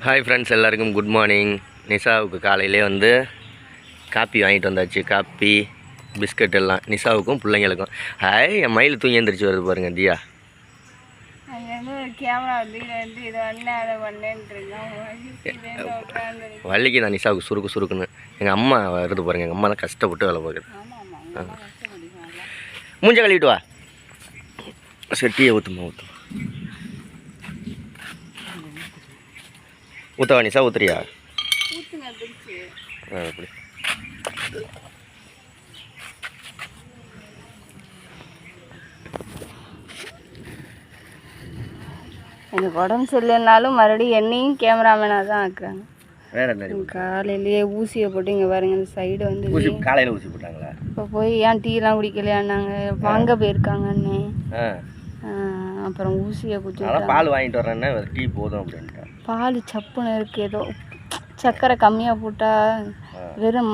Hi friends, எல்லாருக்கும் good morning. நிஷாவுக்கு காலையிலே வந்து காப்பி வாங்கிட்டு வந்தாச்சு. காப்பி பிஸ்கட் எல்லாம் நிஷாவுக்கும் பிள்ளைங்களுக்கும். ஹாய், என் மயில் தூங்கி எழுந்திரிச்சு வருது பாருங்க தியா. வள்ளிக்கு தான் நிஷாவுக்கு சுருக்கு சுருக்குன்னு. எங்கள் அம்மா வருது பாருங்க. எங்கள் அம்மா தான் கஷ்டப்பட்டு வேலை பார்க்குது. மூஞ்ச கழுவிட்டு வா. செட்டியை ஊற்றுமா ஊற்றுமா ஊற்றவா நிஷா? ஊத்துறியா? அப்படி எனக்கு உடம்பு சரியில்லைனாலும் மறுபடியும் என்னையும் கேமராமேனாக தான் ஆக்குறாங்க. வேற என்ன? காலையிலேயே ஊசியை போட்டு இங்கே பாருங்க, இந்த சைடு வந்து காலையில் ஊசி போட்டாங்களா? இப்போ போய் ஏன் டீலாம் குடிக்கலையான்னாங்க. வாங்க போயிருக்காங்கன்னு. அப்புறம் ஊசியை குடிச்சு பால் வாங்கிட்டு வரேன்னா டீ போதும் அப்படின்ட்டு. பால் சப்புன்னு இருக்குது. ஏதோ சர்க்கரை கம்மியாக போட்டால் வெறும்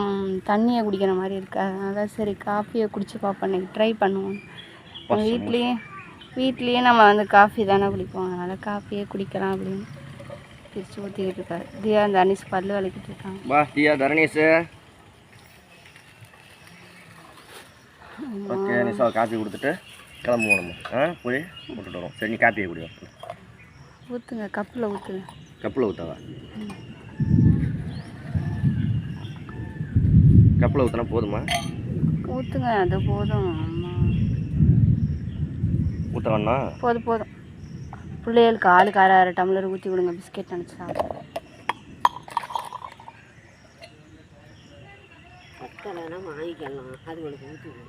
தண்ணியை குடிக்கிற மாதிரி இருக்கா. அதான் சரி காஃபியை குடிச்சு பார்ப்பேன், ட்ரை பண்ணுவோம். வீட்லேயே நம்ம வந்து காஃபி தானே குடிப்போம், அதனால் காஃபியே குடிக்கலாம் அப்படின்னு பிரித்து ஊற்றிக்கிட்டு இருக்காரு. தியா அந்த அனிஸ் பல்லு விளக்கிட்டு இருக்காங்க. வா தியா, தரணீஸ். ஓகே நிஷா, காஃபி கொடுத்துட்டு கிளம்புவோம் நம்ம. போய் போட்டுட்டு வரோம். சரி, நீ காப்பியை குடி. ஊற்றுங்க, கப்பில் ஊற்றுங்க. கப்பில் ஊற்றவா? கப்பில் ஊற்றினா போதுமா? ஊற்றுங்க, அது போதும். ஊற்ற வேணா? போதும். பிள்ளைகளுக்கு ஆளுக்கு அரை டம்ளர் ஊற்றி விடுங்க. பிஸ்கெட் நினச்சி சாப்பிடுங்க. பக்கலைன்னா வாங்கிக்கலாம். அது உங்களுக்கு ஊற்றி விடுங்க.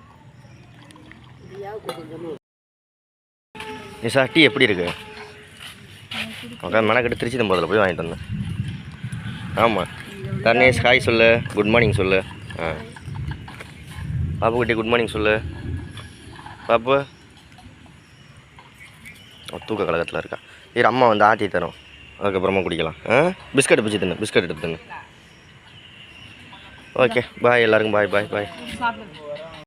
நிஷா, டீ எப்படி இருக்கு? உட்காந்து மெனக்கெட்டு திருச்சி தம்பதில் போய் வாங்கிட்டு வந்தேன். ஆமாம். தர்ணேஷ் ஹாய் சொல்லு, குட் மார்னிங் சொல்லு. பாப்பு குட்டி குட் மார்னிங் சொல்லு. பாப்பு தூக்க கழகத்தில் இருக்கா. இரு, அம்மா வந்து ஆட்டி தரோம், அதுக்கப்புறமா குடிக்கலாம். பிஸ்கட் பிடிச்சி தின்னு, பிஸ்கட் எடுத்து தின்னு. ஓகே பாய் எல்லாருக்கும். பாய்.